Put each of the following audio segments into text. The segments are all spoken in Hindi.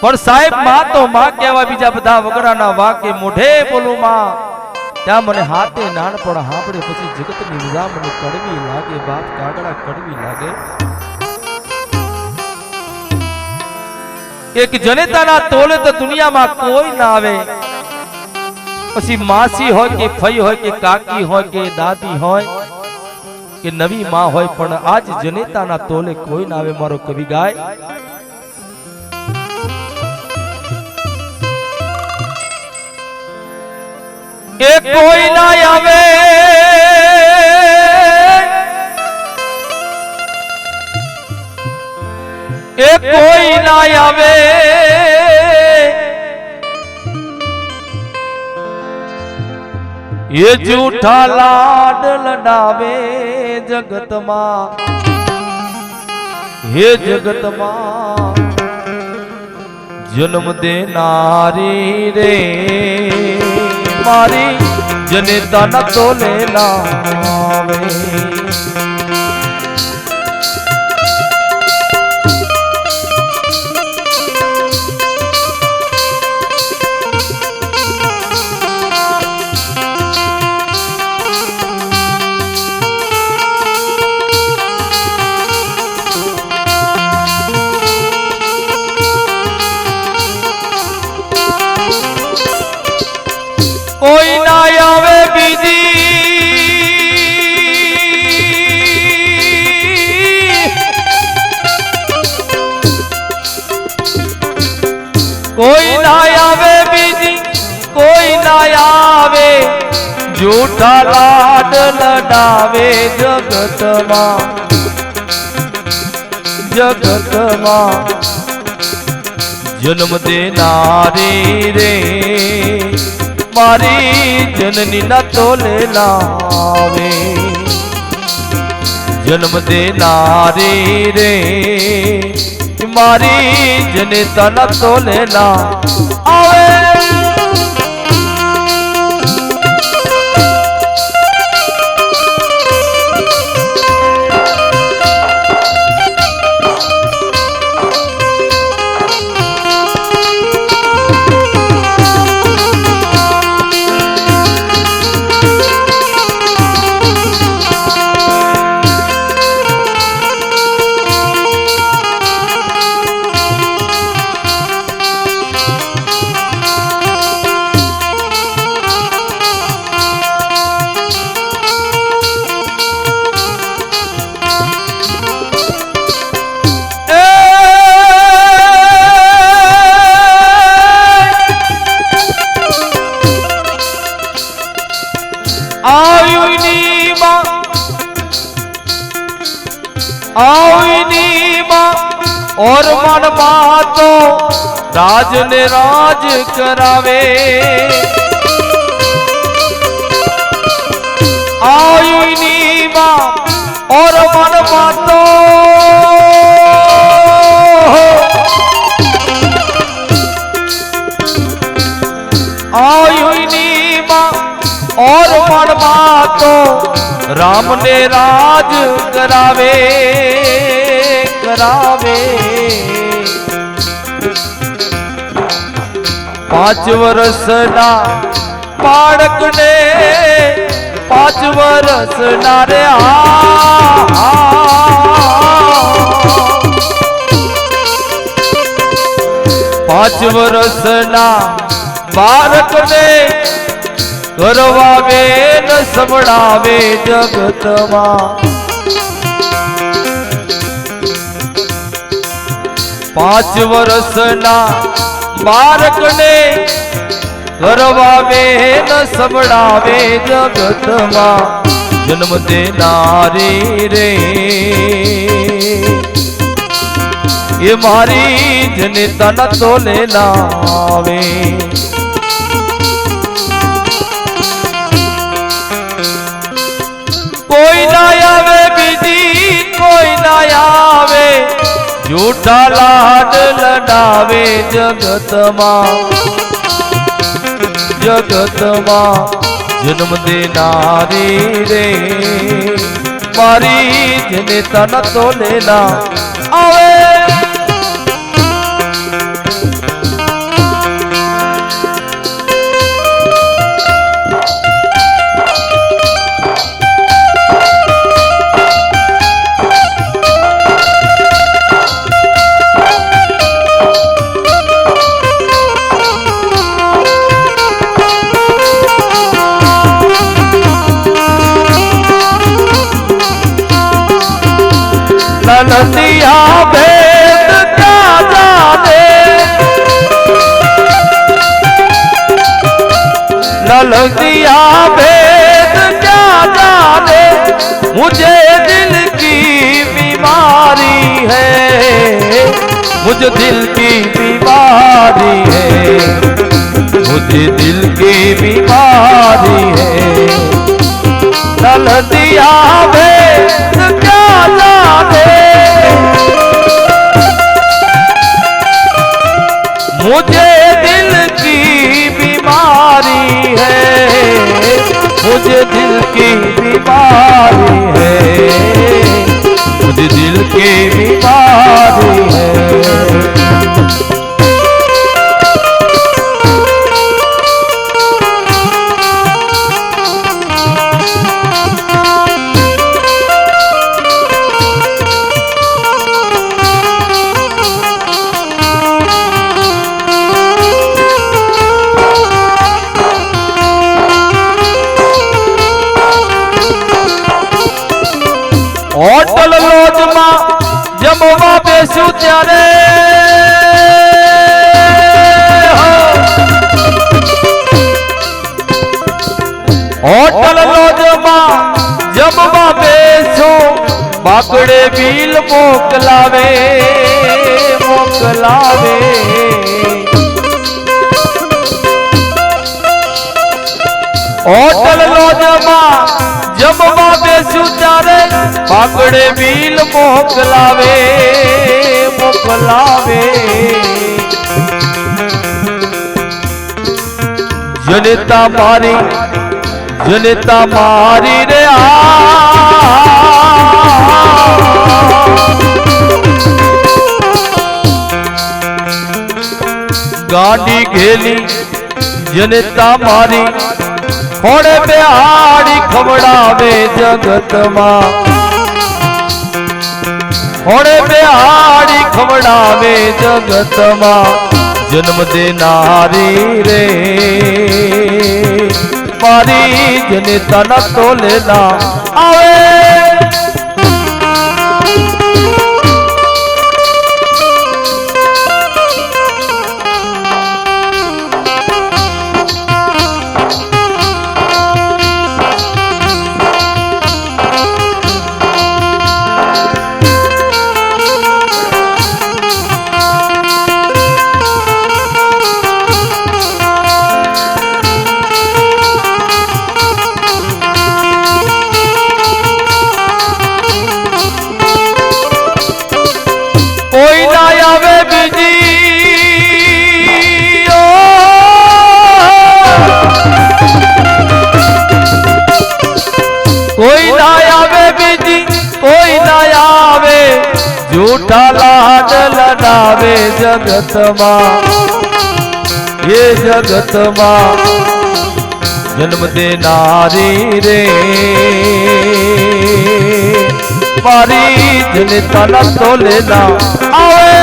પણ સાહેબ માં તો માં કહેવા બીજા બધા વગડાના વાકે મોઢે બોલું માં ત્યાં મને હાથે નાનપણ હાંભળે પછી જગતની મજા મને કડવી લાગે બાપ કાગડા કડવી લાગે એક જનેતાના તોલે તો દુનિયામાં કોઈ ના આવે પછી માસી હોય કે ફઈ હોય કે કાકી હોય કે દાદી હોય કે નવી માં હોય પણ આજ જનેતાના તોલે કોઈ ના આવે મારો કવિ ગાય એ કોઈ ના આવે એ કોઈ ના આવે એ જૂઠા લાડ લડાવે જગતમાં હે જગતમાં જન્મ દેનારી રે મારી જનેતા ન તોલે લાવે કોઈ ના આવે બીજી કોઈ ના આવે બીજી કોઈ ના આવે જૂઠા લાડ લડાવે જગતમાં જગતમાં જન્મ દેનારી રે મારી જનની ના તોલે લાવે જન્મ દેનારી રે મારી જનેતા ના તોલે લાવે और मन मातो राज ने राज करावे आयुनी मां और मन मातो आयुनी मां और मन मातो राम ने राज करावे करावे 5 વર્ષના બાળકને 5 વર્ષના રે 5 વર્ષના બાળકને કરવાવે ન સંભળાવે જગતમાં 5 વર્ષના બાળકને કરવાવે ન સંભળાવે જગતમાં જન્મ દેનારી રે એ મારી જનેતા ન તોલે લાવે કોઈ ના આવે બીજી કોઈ ના આવે झूठा लाड लडावे जगत मां जन्म देनारी रे मारी जनेता न तोले लावे मुझे दिल की बीमारी है, मुझे दिल की बीमारी है। तल दिया भेद क्या जाने, मुझे दिल की बीमारी है, मुझे दिल की बीमारी है, मुझे दिल की बीमारी है। होटल लॉज में जमवा बेसू त्यारे होटल लॉज में जमवा बेसू बाकड़े बिल मोकलावे मोकलावे। होटल लॉज में जमवा बेसू त्यारे बाकड़े बिल मोकलावे मोकलावे। जनता मारी रे गाड़ी घेली जनता मारी थोड़े बिहाड़ी खवड़ावे जगत मां, थोड़े बिहाड़ी खवड़ावे जगत मां। जन्म दे नारी रे मारी जनता न तोले ना आवे। कोई ना आवे बीजी कोई ना आवे बीजी कोई ना आवे झूठा लाड लड़ावे जगत मां ये जगत मां। जन्म दे नारी रे मारी जनता न तोले ना आवे।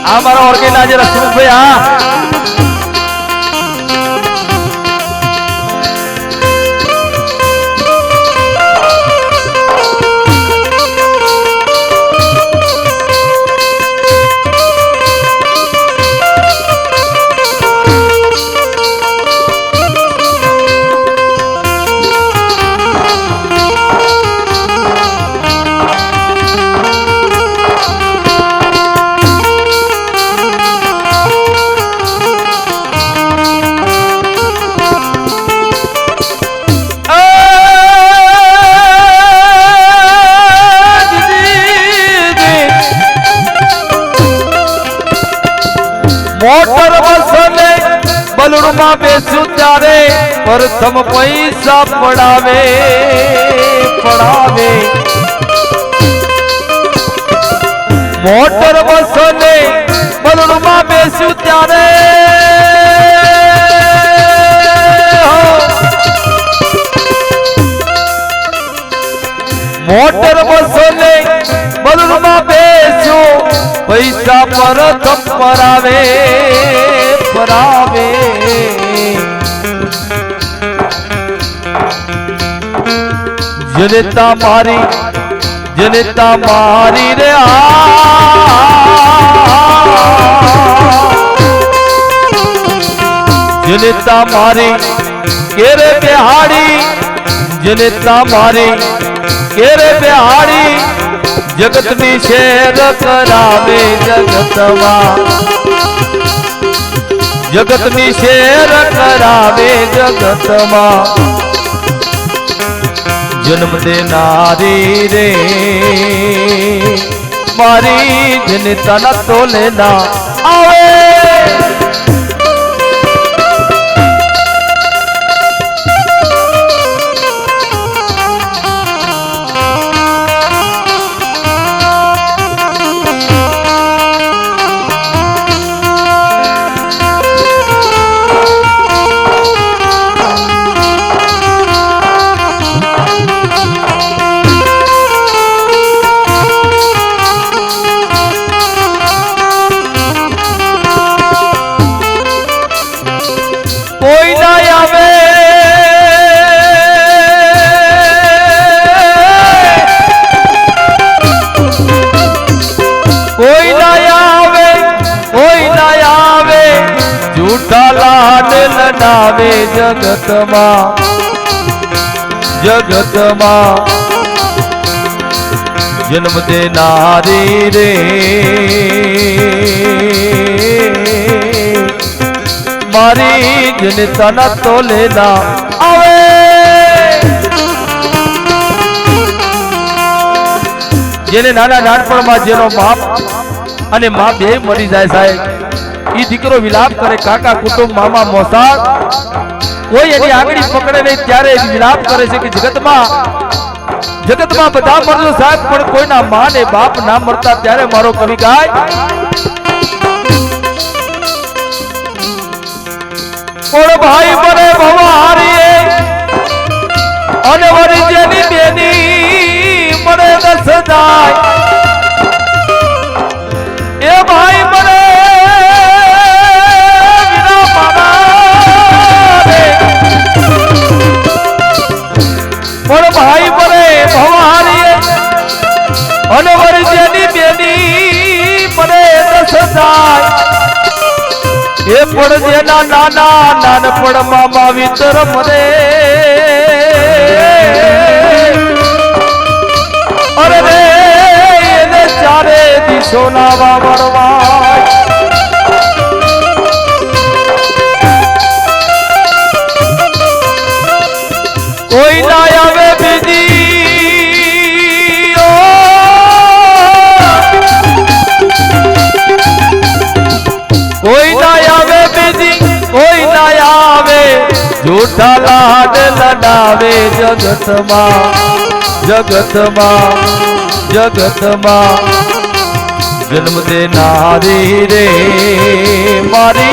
हमारा ऑर्गेनाइजर लक्ष्मण भैया मोटर बसने बलुरमा बेसू त्यारे प्रथम पैसा पड़ावे पड़ावे। मोटर बसने बलुरमा बेसू त्यारे मोटर बसने बलुरमा बेसू पैसा प्रथम परावे परावे। जनता मारी रे जनता मारी केरे बिहाड़ी जनिता मारी केरे बिहारी जगत नी शेर करावे जगत जगत नी शेर करावे जगत जन्म दे नारी रे मारी जनिता न तोले ना आवे कोई ना आवे कोई ना आवे कोई ना आवे झूठा लाड लडावे जगत मां जन्म दे नारी रे मारी जनिता न तोले ना आवे जेने नाना नानपणमां जेनो बाप अने मां बे मरी जाय साहेब ई दीकरो विलाप करे काका कुटुंब मामा मोसाळ कोई एनी आंगળી पकड़े नहीं त्यारे विलाप करे छे कि जगत में बधा मरजो साहेब पण कोईना मां ने बाप ना मरता त्यारे मारो कवि गाय और भाई मरे भवारी अने वरी जेनी बेनी मरे दस जाय ए भाई मरे बिना माना रे और भाई मरे भवारी अने वरी जेनी बेनी मरे दस जाय ए पण जेना नाना नानपण मामा वितर मरे अरे रे एने चारे दिशो ना वावरवा कोई ना आवे बीजी कोई ना आवे बीजी कोई ना आवे झूठा लाड लडावे जगत मां जन्म दे नारी रे मारी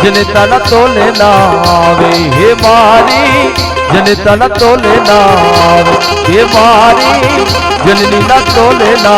जनिता न तोले ना आवे हे मारी जनिता न तोले ना आवे हे मारी जननी न तोले ना